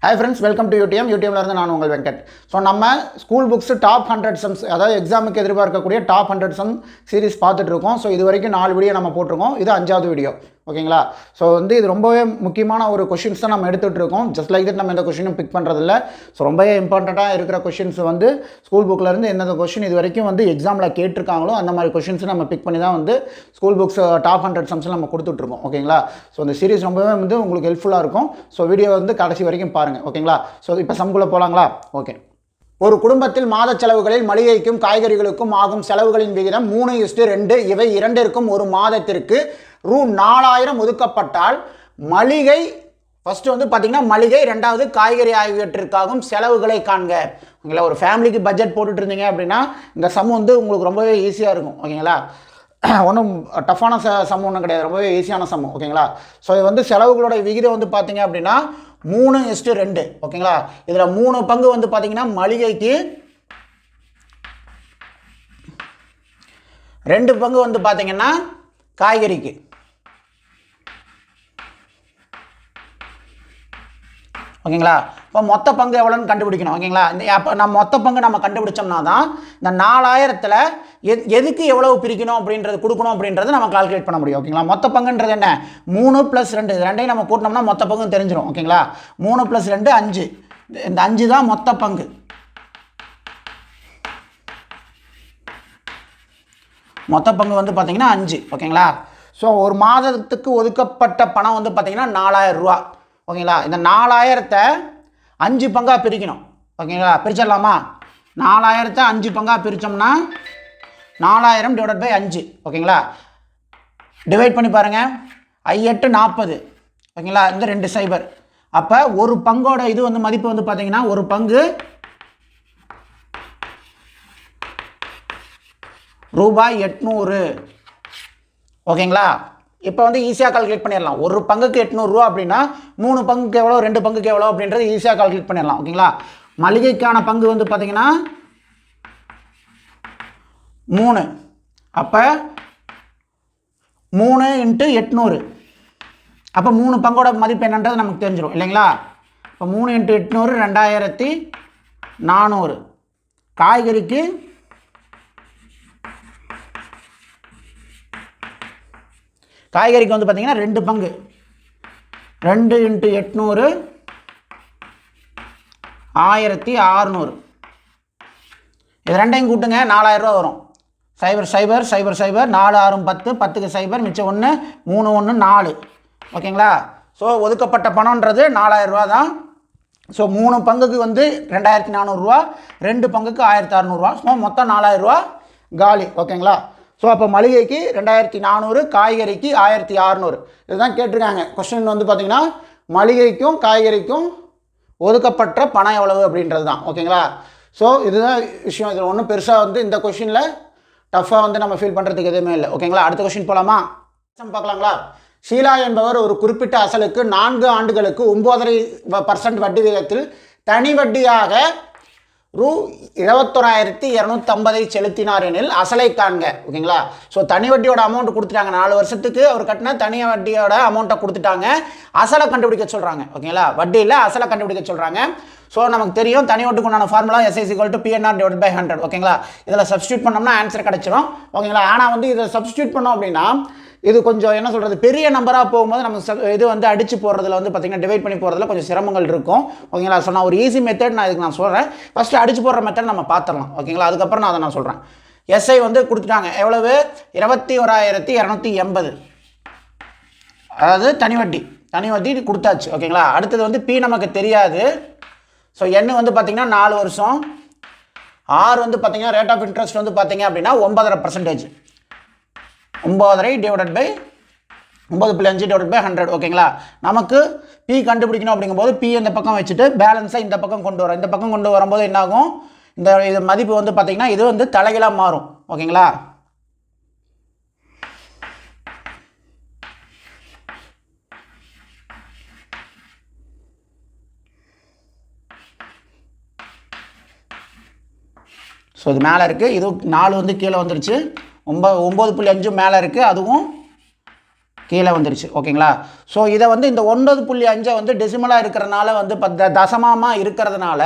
Hi friends, welcome to UTM. UTMல இருந்து நான் உங்கள் வெங்கட். ஸோ நம்ம ஸ்கூல் புக்ஸ் டாப் 100 சம்ஸ், அதாவது எக்ஸாமுக்கு எதிர்பார்க்கக்கூடிய டாப் 100 சம் சீரிஸ் பார்த்துட்டு இருக்கோம். ஸோ இது வரைக்கும் 4 வீடியோ நம்ம போட்டிருக்கோம். இது 5வது வீடியோ, ஓகேங்களா? ஸோ இது ரொம்பவே முக்கியமான ஒரு கொஷின்ஸ் தான் நம்ம எடுத்துகிட்டு இருக்கோம். ஜஸ்ட் லைக் தட் நம்ம எந்த கொஷினும் பிக் பண்ணுறதில்ல. ஸோ ரொம்பவே இம்பார்ட்டண்ட்டாக இருக்கிற கொஷின்ஸ் ஸ்கூல் புக்கிலேருந்து எந்தெந்த கொஷின் இது வரைக்கும் எக்ஸாமில் கேட்டிருக்காங்களோ அந்த மாதிரி கொஷின்ஸ் நம்ம பிக் பண்ணி தான் ஸ்கூல் புக்ஸ் டாப் 100 சம்ஸ் நம்ம கொடுத்துட்ருக்கோம், ஓகேங்களா? ஸோ இந்த சீரிஸ் ரொம்பவே உங்களுக்கு ஹெல்ப்ஃபுல்லாக இருக்கும். ஸோ வீடியோ கடைசி வரைக்கும் பாருங்கள், ஓகேங்களா? ஸோ இப்போ சம்குள்ளே போகலாங்களா? ஓகே. ஒரு குடும்பத்தில் மாத செலவுகளில் மளிகைக்கும் காய்கறிகளுக்கும் ஆகும் செலவுகளின் விகிதம் 3:2. இவை இரண்டிற்கும் ஒரு மாதத்திற்கு ரூ. 4000 ஒதுக்கப்பட்டால் மளிகை ஃபஸ்ட்டு பார்த்தீங்கன்னா மளிகை, ரெண்டாவது காய்கறி ஆகியவற்றிற்காகும் செலவுகளை காண்க. ஓகேங்களா? ஒரு ஃபேமிலிக்கு பட்ஜெட் போட்டுட்டு இருந்தீங்க அப்படின்னா இந்த சம் உங்களுக்கு ரொம்பவே ஈஸியாக இருக்கும், ஓகேங்களா? ஒன்றும் டஃப்பான சம் ஒன்றும் கிடையாது, ரொம்பவே ஈஸியான சம், ஓகேங்களா? ஸோ இது செலவுகளோட விகிதம் பார்த்தீங்க அப்படின்னா 3:2, ஓகேங்களா? இதில் 3 பங்கு பார்த்தீங்கன்னா மளிகைக்கு, 2 பங்கு பார்த்தீங்கன்னா காய்கறிக்கு, ஓகேங்களா? இப்போ மொத்த பங்கு எவ்வளோன்னு கண்டுபிடிக்கணும், ஓகேங்களா? அப்போ நம்ம மொத்த பங்கு நம்ம கண்டுபிடிச்சோம்னா தான் இந்த 4000ல் எதுக்கு எவ்வளவு பிரிக்கணும் அப்படின்றது கொடுக்கணும் அப்படின்றது நம்ம கால்குலேட் பண்ண முடியும், ஓகேங்களா? மொத்த பங்குன்றது என்ன? 3 + 2, இது ரெண்டையும் நம்ம கூட்டினோம்னா மொத்த பங்கு தெரிஞ்சிடும், ஓகேங்களா? 3 + 2 5, இந்த 5 தான் மொத்த பங்கு. மொத்த பங்கு பார்த்தீங்கன்னா 5, ஓகேங்களா? ஸோ ஒரு மாதத்துக்கு ஒதுக்கப்பட்ட பணம் பார்த்தீங்கன்னா 4000 ரூபா, ஓகேங்களா? இந்த 4000த்தை 5 பங்காக பிரிக்கணும், ஓகேங்களா? பிரிச்சிடலாமா? 4000த்தை 5 பங்காக பிரித்தோம்னா 4000 / 5, ஓகேங்களா? டிவைட் பண்ணி பாருங்கள். 8 40, ஓகேங்களா? இந்த 2 0. அப்போ ஒரு பங்கோட இது மதிப்பு பார்த்தீங்கன்னா ஒரு பங்கு ரூ. 800, ஓகேங்களா? இப்போ ஈஸியாக கால்குலேட் பண்ணிடலாம். ஒரு பங்குக்கு 800 ரூபா அப்படின்னா 3 பங்குக்கு எவ்வளோ, 2 பங்குக்கு எவ்வளோ அப்படின்றது ஈஸியாக கால்குலேட் பண்ணிடலாம், ஓகேங்களா? மளிகைக்கான பங்கு பார்த்தீங்கன்னா 3. அப்போ 3 × 800, அப்போ 3 பங்கோட மதிப்பு என்னன்றது நமக்கு தெரிஞ்சிடும், இல்லைங்களா? இப்போ 3 × 800 2400. காய்கறிக்கு பார்த்தீங்கன்னா 2 பங்கு, 2 × 800 1600. இது ரெண்டையும் கூட்டுங்க, 4000 ரூபா வரும். 0 0 0 0 4 6 10, 10க்கு 0, மிச்சம் 1, 3 1 4, ஓகேங்களா? ஸோ ஒதுக்கப்பட்ட பணம்ன்றது 4000 ரூபா தான். ஸோ 3 பங்குக்கு 2400 ரூபா, 2 பங்குக்கு 1600 ரூபா. ஸோ மொத்தம் 4000 ரூபா காலி, ஓகேங்களா? ஸோ அப்போ மளிகைக்கு 2400, காய்கறிக்கு 1600. இதுதான் கேட்டிருக்காங்க. கொஸ்டின் பார்த்தீங்கன்னா மளிகைக்கும் காய்கறிக்கும் ஒதுக்கப்பட்ட பணம் எவ்வளவு அப்படின்றது தான், ஓகேங்களா? ஸோ இதுதான் விஷயம். இதில் ஒன்றும் பெருசாக இந்த கொஷினில் டஃப்பாக நம்ம ஃபீல் பண்ணுறதுக்கு எதுவுமே இல்லை, ஓகேங்களா? அடுத்த கொஷின் போகலாமா? பார்க்கலாங்களா? ஷீலா என்பவர் ஒரு குறிப்பிட்ட அசலுக்கு 4 ஆண்டுகளுக்கு 9.5% வட்டி விகிதத்தில் தனி வட்டியாக ரூ. 21,250 செலுத்தினார் எனில் அசலை காண்க, ஓகேங்களா? ஸோ தனி வட்டியோட அமௌண்ட் கொடுத்துட்டாங்க. 4 வருஷத்துக்கு அவர் கட்டின தனி வட்டியோட அமௌண்ட்டை கொடுத்துட்டாங்க. அசலை கண்டுபிடிக்க சொல்கிறாங்க, ஓகேங்களா? வட்டி இல்லை, அசலை கண்டுபிடிக்க சொல்கிறாங்க. ஸோ நமக்கு தெரியும் தனி வட்டிக்கு உண்டான ஃபார்முலா SI = PNR / 100, ஓகேங்களா? இதில் சப்ஸ்டியூட் பண்ணோம்னா ஆன்சர் கிடச்சிடும், ஓகேங்களா? ஆனால் இதை சப்ஸ்டியூட் பண்ணோம் அப்படின்னா இது கொஞ்சம் என்ன சொல்கிறது, பெரிய நம்பராக போகும்போது நம்ம இது அடித்து போடுறதுல பார்த்தீங்கன்னா டிவைட் பண்ணி போகிறதுல கொஞ்சம் சிரமங்கள் இருக்கும், ஓகேங்களா? ஸோ நான் ஒரு ஈஸி மெத்தட் நான் சொல்கிறேன். ஃபஸ்ட்டு அடித்து போடுற மெத்தட் நம்ம பார்த்துடலாம், ஓகேங்களா? அதுக்கப்புறம் நான் அதை சொல்கிறேன். SI கொடுத்துட்டாங்க எவ்வளவு? 21,280, அதாவது தனி வட்டி கொடுத்தாச்சு, ஓகேங்களா? அடுத்தது P நமக்கு தெரியாது. ஸோ N பார்த்தீங்கன்னா 4 வருஷம். R பார்த்தீங்கன்னா ரேட் ஆஃப் இன்ட்ரெஸ்ட் பார்த்தீங்க அப்படின்னா 9.5%, 9.5 / 100, ஓகேங்களா? நமக்கு P கண்டுபிடிக்கணும் அப்படிங்கும்போது P இந்த பக்கம் வச்சுட்டு பேலன்ஸை இந்த பக்கம் கொண்டு வரோம். இந்த பக்கம் கொண்டு வரும்போது என்னாகும்? இது மதிப்பு பார்த்தீங்கன்னா இது தலைகீழாக மாறும், ஓகேங்களா? ஸோ இது மேலே இருக்குது, இது 4 கீழே வந்துருச்சு. 9.5 மேலே இருக்குது, அதுவும் கீழே வந்துருச்சு ஓகேங்களா. ஸோ இதை வந்து இந்த 9.5 வந்து டெசிமலாக இருக்கிறதுனால வந்து தசமமாக இருக்கிறதுனால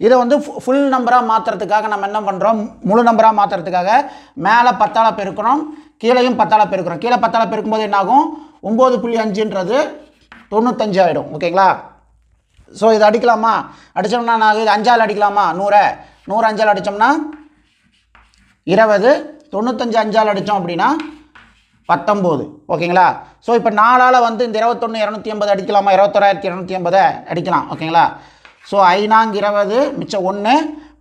இதை வந்து ஃபுல் நம்பராக மாற்றுறதுக்காக நம்ம என்ன பண்ணுறோம், முழு நம்பராக மாற்றுறதுக்காக மேலே 10ஆல் பெருக்கிறோம், கீழையும் 10ஆல் பெருக்கிறோம். கீழே 10ஆல் பெருக்கும்போது என்னாகும், 9.5ன்றது 95 ஆகிடும் ஓகேங்களா. ஸோ இது அடிக்கலாமா, அடித்தோம்னா நான் இது 5ஆல் அடிக்கலாமா, 100 5ஆல் அடித்தோம்னா 20, 95 5ஆல் அடித்தோம் அப்படின்னா 19 ஓகேங்களா. ஸோ இப்போ 4ஆல் வந்து இந்த 21,280 அடிக்கலாமா, 21,280 அடிக்கலாம் ஓகேங்களா. ஸோ 5 20 மிச்சம் 1,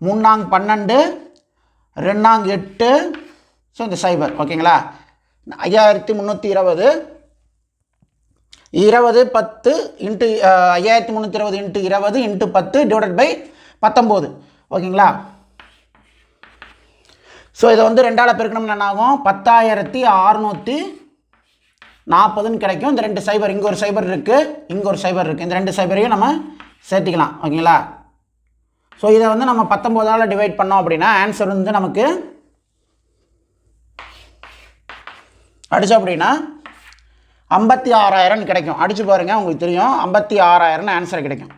3 12, 2 8, ஸோ இந்த 0 ஓகேங்களா. 5320 20 10 into 5320 into 20 into 10 divided by 19 ஓகேங்களா. ஸோ இதை வந்து 2ஆல் பெருக்கணும்னு என்ன ஆகும், 10,640 கிடைக்கும். இந்த 2 0 இங்கே ஒரு 0 இருக்குது, இங்கே ஒரு 0 இருக்குது, இந்த 2 0ஐயும் நம்ம சேர்த்திக்கலாம் ஓகேங்களா. ஸோ இதை வந்து நம்ம 19ஆல் டிவைட் பண்ணோம் அப்படின்னா ஆன்சர் வந்து நமக்கு அடித்தோம் அப்படின்னா 56,000 கிடைக்கும். அடித்து பாருங்கள் உங்களுக்கு தெரியும், 56,000 ஆன்சர் கிடைக்கும்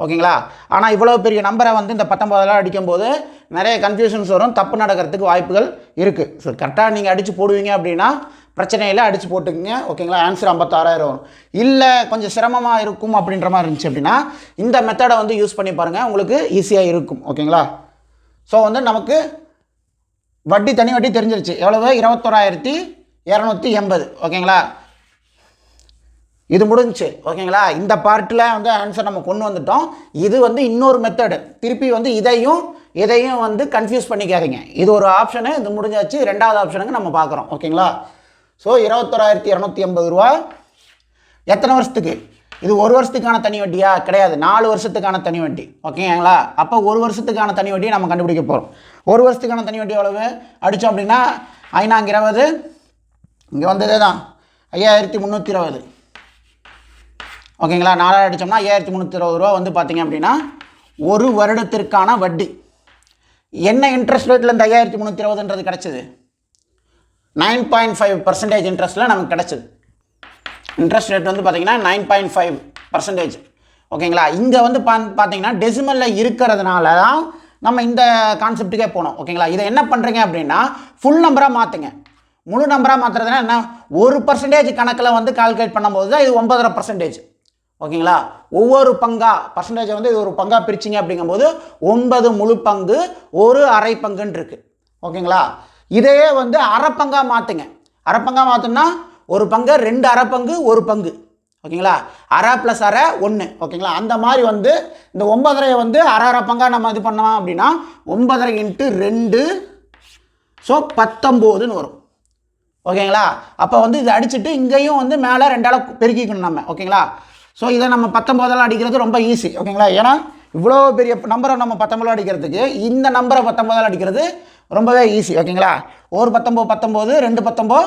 ஓகேங்களா. ஆனால் இவ்வளோ பெரிய நம்பரை வந்து இந்த 19ஆல் அடிக்கும்போது நிறைய கன்ஃபியூஷன்ஸ் வரும், தப்பு நடக்கிறதுக்கு வாய்ப்புகள் இருக்குது. ஸோ கரெக்டாக நீங்கள் அடித்து போடுவீங்க அப்படின்னா பிரச்சனையில் அடித்து போட்டுக்குங்க ஓகேங்களா. ஆன்சர் 56,000 வரும். இல்லை கொஞ்சம் சிரமமாக இருக்கும் அப்படின்ற மாதிரி இருந்துச்சு அப்படின்னா இந்த மெத்தடை வந்து யூஸ் பண்ணி பாருங்கள், உங்களுக்கு ஈஸியாக இருக்கும் ஓகேங்களா. ஸோ வந்து நமக்கு வட்டி தனி வட்டி தெரிஞ்சிருச்சு, எவ்வளவு, 21,280 ஓகேங்களா. இது முடிஞ்சிச்சு ஓகேங்களா. இந்த பார்ட்டில் வந்து ஆன்சர் நம்ம கொண்டு வந்துட்டோம். இது வந்து இன்னொரு மெத்தடு, திருப்பி வந்து இதையும் வந்து கன்ஃபியூஸ் பண்ணிக்காதீங்க. இது ஒரு ஆப்ஷனு, இது முடிஞ்சாச்சு. 2வது ஆப்ஷனுக்கு நம்ம பார்க்குறோம் ஓகேங்களா. ஸோ 21,280 ரூபா எத்தனை வருஷத்துக்கு, இது ஒரு வருஷத்துக்கான தனி வட்டியா, கிடையாது, 4 வருஷத்துக்கான தனி வட்டி ஓகேங்களா. அப்போ ஒரு வருஷத்துக்கான தனி வட்டியை நம்ம கண்டுபிடிக்க போகிறோம். ஒரு வருஷத்துக்கான தனி வட்டி எவ்வளவு அடித்தோம் அப்படின்னா 5 20, இங்கே வந்ததே தான் 5,320 ஓகேங்களா. 4ஆல் அடித்தோம்னா 5,320 ரூபா வந்து பார்த்திங்க அப்படின்னா ஒரு வருடத்திற்கான வட்டி. என்ன இன்ட்ரெஸ்ட் ரேட்டில் இந்த 5,320ன்றது கிடச்சிது, 9.5% இன்ட்ரெஸ்ட்டில் நமக்கு கிடச்சிது. இன்ட்ரெஸ்ட் ரேட் வந்து பார்த்திங்கன்னா 9.5% ஓகேங்களா. இங்கே வந்து பார்த்தீங்கன்னா டெசிமலில் இருக்கிறதுனால தான் நம்ம இந்த கான்செப்ட்டுக்கே போனோம் ஓகேங்களா. இதை என்ன பண்ணுறீங்க அப்படின்னா ஃபுல் நம்பராக மாற்றுங்க. முழு நம்பராக மாற்றுறதுனா என்ன, 1% கணக்கில் வந்து கால்குலேட் பண்ணும்போது தான் இது 9.5% ஓகேங்களா. ஒவ்வொரு பர்சன்டேஜை வந்து இது ஒரு பங்காக பிரிச்சிங்க அப்படிங்கும்போது 9 முழு பங்கு 1 அரை பங்குன்னு இருக்குது ஓகேங்களா. இதையே வந்து அரை பங்காக மாற்றுங்க. அரை பங்காக மாற்றோம்னா ஒரு பங்கு 2 அரை பங்கு 1 பங்கு ஓகேங்களா. அரை ப்ளஸ் அரை 1 ஓகேங்களா. அந்த மாதிரி வந்து இந்த 9.5 வந்து அரை பங்காக நம்ம இது பண்ணோம் அப்படின்னா 9.5 இன்ட்டு 2, ஸோ 19ன்னு வரும் ஓகேங்களா. அப்போ வந்து இதை அடிச்சுட்டு இங்கேயும் வந்து மேலே 2ஆல் பெருக்கிக்கணும் நம்ம ஓகேங்களா. ஸோ இதை நம்ம 19ஆல் அடிக்கிறது ரொம்ப ஈஸி ஓகேங்களா. ஏன்னா இவ்வளோ பெரிய நம்பரை நம்ம 19ஆல் அடிக்கிறதுக்கு இந்த நம்பரை 19ஆல் அடிக்கிறது ரொம்பவே ஈஸி ஓகேங்களா. ஒரு 19 19, 2 19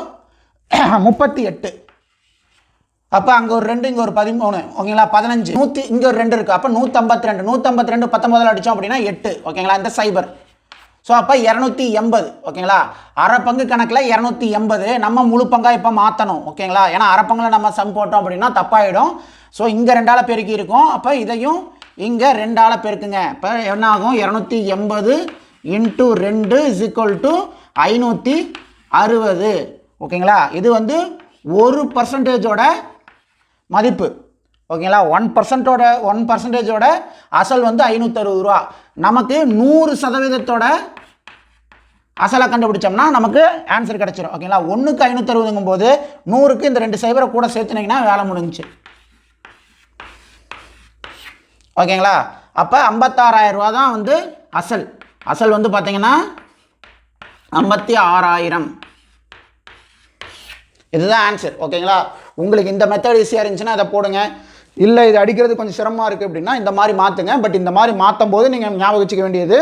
38, அப்போ அங்கே ஒரு 2, இங்கே ஒரு 13 ஓகேங்களா. 15 100, இங்கே ஒரு 2 இருக்குது, அப்போ 152 19ஆல் அடித்தோம் அப்படின்னா 8 ஓகேங்களா. இந்த 0 ஸோ அப்போ 280 ஓகேங்களா. அரை பங்கு கணக்கில் 280 நம்ம முழு பங்காக இப்போ மாற்றணும் ஓகேங்களா. ஏன்னா அரை பங்கில் நம்ம சம் போட்டோம் அப்படின்னா தப்பாயிடும். ஸோ இங்கே 2ஆல் பெருக்கி இருக்கும், அப்போ இதையும் இங்கே 2ஆல் பெருக்குங்க. இப்போ என்ன ஆகும், 280 இன்ட்டு 2 இஸ் ஈக்குவல் டு 560 ஓகேங்களா. இது வந்து 1%ஓட மதிப்பு ஓகேங்களா. 1%ஓட அசல் வந்து 560 ரூபா. நமக்கு 100%ஓட அசலை கண்டுபிடிச்சோம்னா நமக்கு ஆன்சர் கிடச்சிடும் ஓகேங்களா. 1க்கு 560ங்கும் போது 100க்கு இந்த 2 0 கூட சேர்த்துனீங்கன்னா வேலை முடிஞ்சிச்சு ஓகேங்களா. அப்போ 56,000 ரூபா தான் வந்து அசல் வந்து பார்த்தீங்கன்னா 56,000. இதுதான் ஆன்சர் ஓகேங்களா. உங்களுக்கு இந்த மெத்தட் ஈஸியாக இருந்துச்சுன்னா அதை போடுங்க. இல்லை இது அடிக்கிறது கொஞ்சம் சிரமமாக இருக்குது அப்படின்னா இந்த மாதிரி மாற்றுங்க. பட் இந்த மாதிரி மாற்றும் போது நீங்கள் ஞாபகம் வச்சுக்க வேண்டியது,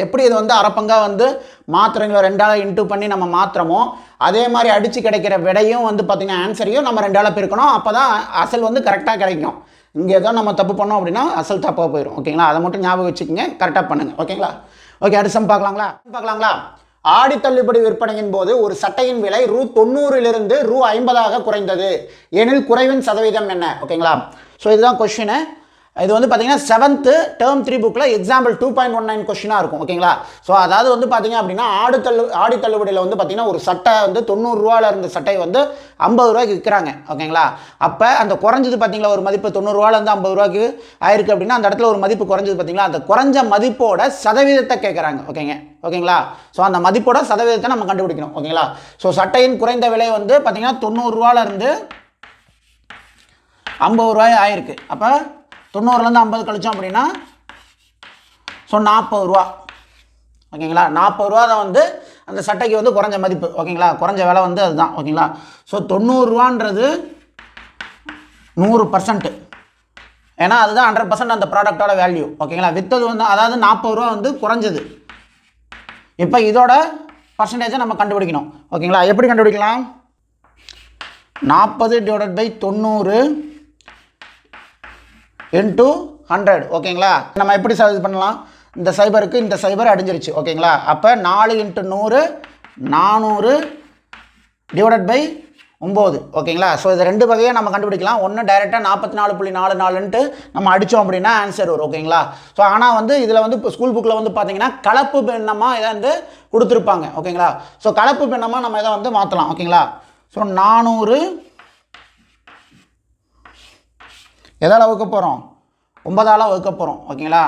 எப்படி இது வந்து அரை பங்காக வந்து மாற்றுறீங்களோ 2ஆல் இன்ட்டு பண்ணி நம்ம மாற்றுறோமோ அதே மாதிரி அடித்து கிடைக்கிற விடையும் வந்து பார்த்திங்கன்னா ஆன்சரையும் நம்ம 2ஆல் பெருக்கணும். அப்போ தான் அசல் வந்து கரெக்டாக கிடைக்கும். இங்கே ஏதோ நம்ம தப்பு பண்ணோம் அப்படின்னா அசல் தப்பாக போயிடும் ஓகேங்களா. அதை மட்டும் ஞாபகம் வச்சுக்கோங்க, கரெக்டாக பண்ணுங்கள் ஓகேங்களா. ஓகே அடுத்த சம் பார்க்கலாங்களா. ஆடி தள்ளுபடி விற்பனையின் போது ஒரு சட்டையின் விலை ரூ. 90 ரூ. 50 குறைந்தது எனில் குறைவின் சதவீதம் என்ன? ஓகேங்களா. ஸோ இதுதான் கொஸ்டின். இது வந்து பார்த்தீங்கன்னா 7th டேர்ம் 3 புக்கில் எக்ஸாம்பிள் 2.19 கொஸ்டினாக இருக்கும். ஓகேங்களா. ஸோ அதாவது வந்து பார்த்தீங்க அப்படின்னா ஆடி தள்ளுபடியில் வந்து பார்த்தீங்கன்னா ஒரு சட்டை வந்து 90 ரூபாயில் இருந்த சட்டை வந்து 50 ரூபாய்க்கு விற்கிறாங்க. ஓகேங்களா. அப்போ அந்த குறைஞ்சது பார்த்தீங்களா ஒரு மதிப்பு 90 ரூபாயிலேருந்து 50 ரூபாய்க்கு ஆயிருக்கு அப்படின்னா அந்த இடத்துல ஒரு மதிப்பு குறைஞ்சது பார்த்தீங்களா, அந்த குறைஞ்ச மதிப்போட சதவீதத்தை கேட்குறாங்க. ஓகேங்களா. ஸோ அந்த மதிப்போட சதவீதத்தை நம்ம கண்டுபிடிக்கணும். ஓகேங்களா. ஸோ சட்டையின் குறைந்த விலை வந்து பார்த்தீங்கன்னா 90 ரூபாயிலேருந்து 50 ரூபாய் ஆயிருக்கு. அப்போ 90லேருந்து 50 கழிச்சோம் அப்படின்னா ஸோ 40 ரூபா. ஓகேங்களா. 40 ரூபா தான் வந்து அந்த சட்டைக்கு வந்து குறைஞ்ச மதிப்பு. ஓகேங்களா. குறைஞ்ச விலை வந்து அதுதான். ஓகேங்களா. ஸோ 90 ரூபான்றது 100%. ஏன்னா அதுதான் 100% அந்த ப்ராடக்டோட வேல்யூ. ஓகேங்களா. விற்றது வந்து அதாவது 40 ரூபா வந்து குறைஞ்சது. இப்போ இதோட பர்சன்டேஜை நம்ம கண்டுபிடிக்கணும். ஓகேங்களா. எப்படி கண்டுபிடிக்கலாம்? 40/90 into 100. ஓகேங்களா. நம்ம எப்படி இது பண்ணலாம்? இந்த சைபருக்கு இந்த சைபர் அடிஞ்சிருச்சு. ஓகேங்களா. அப்போ 4 × 100 400 /9. ஓகேங்களா. ஸோ இது ரெண்டு வகையாக நம்ம கண்டுபிடிக்கலாம். ஒன்று டைரெக்டாக 44.44ன்ட்டு நம்ம அடித்தோம் அப்படின்னா ஆன்சர் வரும். ஓகேங்களா. ஸோ ஆனால் வந்து இதில் வந்து இப்போ ஸ்கூல் புக்கில் வந்து பார்த்தீங்கன்னா கலப்பு பின்னமாக இதை வந்து கொடுத்துருப்பாங்க. ஓகேங்களா. ஸோ கலப்பு பின்னமாக நம்ம இதை வந்து மாற்றலாம். ஓகேங்களா. ஸோ 400 எதால் வகுக்க போகிறோம்? 9ஆல் வகுக்க போகிறோம். ஓகேங்களா.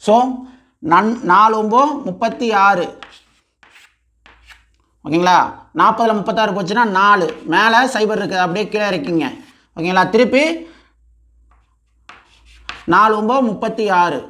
ஸோ 4 9 36. ஓகேங்களா. 40ல் 36 போச்சுன்னா 4 மேலே சைபர் இருக்குது, அப்படியே கீழே இருக்கீங்க. ஓகேங்களா. திருப்பி 4 9 36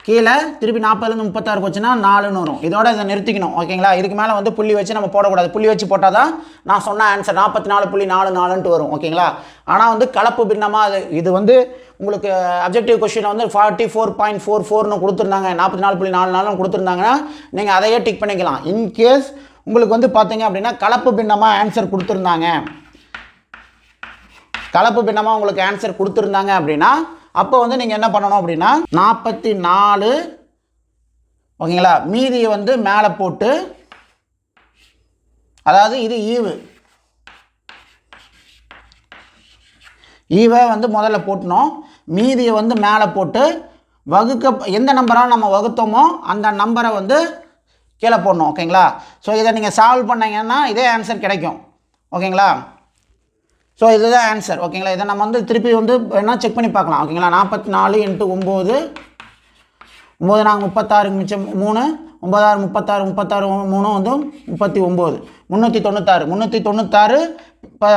கீழே திருப்பி 40லேருந்து 36 போச்சுன்னா 4ன்னு வரும். இதோட இதை நிறுத்திக்கணும். ஓகேங்களா. இதுக்கு மேலே வந்து புள்ளி வச்சு நம்ம போடக்கூடாது. புள்ளி வச்சு போட்டால் தான் நான் சொன்ன ஆன்சர் 44.44ன்ட்டு வரும். ஓகேங்களா. ஆனால் வந்து கலப்பு பின்னமாக இது வந்து உங்களுக்கு அப்ஜெக்டிவ் கொஸ்டின் வந்து 44.44ன்னு கொடுத்துருந்தாங்க, 44.44ன்னு கொடுத்துருந்தாங்கன்னா நீங்கள் அதையே டிக் பண்ணிக்கலாம். இன்கேஸ் உங்களுக்கு வந்து பார்த்தீங்க அப்படின்னா கலப்பு பின்னமாக ஆன்சர் கொடுத்துருந்தாங்க, கலப்பு பின்னமாக உங்களுக்கு ஆன்சர் கொடுத்துருந்தாங்க அப்படின்னா அப்போ வந்து நீங்கள் என்ன பண்ணணும் அப்படின்னா 44. ஓகேங்களா. மீதியை வந்து மேலே போட்டு, அதாவது இது ஈவை வந்து முதல்ல போட்டணும், மீதியை வந்து மேலே போட்டு எந்த நம்பரால் நம்ம வகுத்தோமோ அந்த நம்பரை வந்து கீழே போடணும். ஓகேங்களா. ஸோ இதை நீங்கள் சால்வ் பண்ணிங்கன்னா இதே ஆன்சர் கிடைக்கும். ஓகேங்களா. ஸோ இதுதான் ஆன்சர். ஓகேங்களா. இதை நம்ம வந்து திருப்பி வந்து என்ன செக் பண்ணி பார்க்கலாம். ஓகேங்களா. 44 × 9 9 நாங்கள் 36 மிச்சம் 3 9 36 3 வந்து 39 396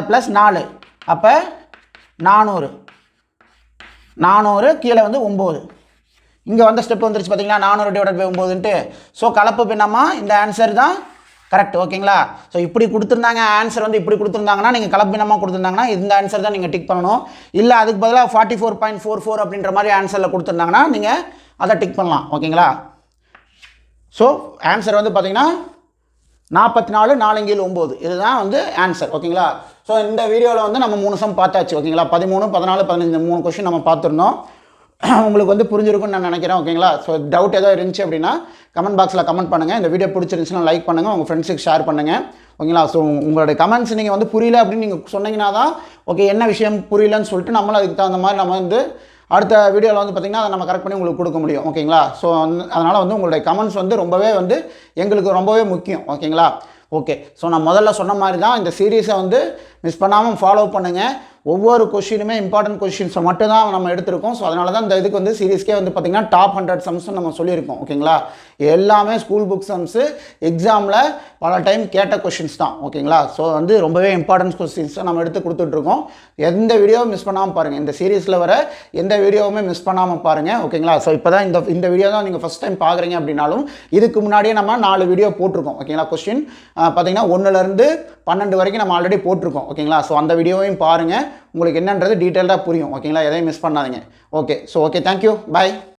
ப்ளஸ் 4 அப்போ 400 கீழே வந்து 9. இங்கே வந்த ஸ்டெப் வந்துருச்சு பார்த்தீங்களா, 400/9ன்ட்டு. ஸோ கலப்பு பின்னமாக இந்த ஆன்சர் தான் கரெக்ட். ஓகேங்களா. ஸோ இப்படி கொடுத்துருந்தாங்க ஆன்சர் வந்து இப்படி கொடுத்துருந்தாங்கன்னா நீங்கள் கலப்பு பின்னமாக கொடுத்துருந்தாங்கன்னா இந்த ஆன்சர் தான் நீங்கள் டிக் பண்ணணும். இல்லை அதுக்கு பதிலாக 44.44 அப்படின்ற மாதிரி ஆன்சரில் கொடுத்துருந்தாங்கன்னா நீங்கள் அதை டிக் பண்ணலாம். ஓகேங்களா. ஸோ ஆன்சர் வந்து பார்த்தீங்கன்னா 44 4 × 9 இதுதான் வந்து ஆன்சர். ஓகேங்களா. ஸோ இந்த வீடியோவில் வந்து நம்ம 3 சம் பார்த்தாச்சு. ஓகேங்களா. 13 14 15 3 கொஸ்டின் நம்ம பார்த்துருந்தோம். உங்களுக்கு வந்து புரிஞ்சிருக்குன்னு நான் நினைக்கிறேன். ஓகேங்களா. ஸோ டவுட் ஏதோ இருந்துச்சு அப்படின்னா கமெண்ட் பாக்ஸில் கமெண்ட் பண்ணுங்கள். இந்த வீடியோ பிடிச்சிருந்துச்சுன்னா லைக் பண்ணுங்கள், உங்கள் ஃப்ரெண்ட்ஸுக்கு ஷேர் பண்ணுங்கள். ஓகேங்களா. ஸோ உங்களுடைய கமெண்ட்ஸ் நீங்கள் வந்து புரியல அப்படின்னு நீங்கள் சொன்னீங்கன்னா தான் ஓகே என்ன விஷயம் புரியலன்னு சொல்லிட்டு நம்மளும் அதுக்கு தகுந்த மாதிரி நம்ம வந்து அடுத்த வீடியோவில் வந்து பார்த்திங்கன்னா அதை நம்ம கரெக்ட் பண்ணி உங்களுக்கு கொடுக்க முடியும். ஓகேங்களா. ஸோ அதனால் வந்து உங்களுடைய கமெண்ட்ஸ் வந்து ரொம்பவே வந்து எங்களுக்கு ரொம்பவே முக்கியம். ஓகேங்களா. ஓகே. ஸோ நான் முதல்ல சொன்ன மாதிரி தான் இந்த சீரீஸை வந்து மிஸ் பண்ணாமல் ஃபாலோ பண்ணுங்கள். ஒவ்வொரு கொஸ்டினுமே இம்பார்ட்டன்ட் கொஸ்டின்ஸை மட்டும் தான் நம்ம எடுத்திருக்கோம். ஸோ அதனால தான் இந்த இதுக்கு வந்து சீரீஸ்க்கே வந்து பார்த்திங்கன்னா டாப் 100 சம்ஸ் நம்ம சொல்லியிருக்கோம். ஓகேங்களா. எல்லாமே ஸ்கூல் புக் சம்ஸு எக்ஸாமில் பல டைம் கேட்ட கொஸ்டின்ஸ் தான். ஓகேங்களா. ஸோ வந்து ரொம்பவே இம்பார்ட்டன்ட் கொஸ்டின்ஸை நம்ம எடுத்து கொடுத்துட்ருக்கோம். எந்த வீடியோவும் மிஸ் பண்ணாமல் பாருங்கள். இந்த சீரீஸில் வர எந்த வீடியோவுமே மிஸ் பண்ணாமல் பாருங்கள். ஓகேங்களா. ஸோ இப்போ தான் இந்த வீடியோ தான் நீங்கள் ஃபஸ்ட் டைம் பார்க்குறீங்க அப்படின்னாலும் இதுக்கு முன்னாடியே நம்ம 4 வீடியோ போட்டிருக்கோம். ஓகேங்களா. கொஸ்டின் பார்த்திங்கன்னா 1லேருந்து 12 வரைக்கும் நம்ம ஆல்ரெடி போட்டிருக்கோம். ஓகேங்களா. ஸோ அந்த வீடியோவையும் பாருங்கள், உங்களுக்கு என்னன்றது டீட்டெயில்டாக புரியும். ஓகேங்களா. எதையும் மிஸ் பண்ணாதீங்க. ஓகே. ஸோ ஓகே, தேங்க்யூ, பாய்.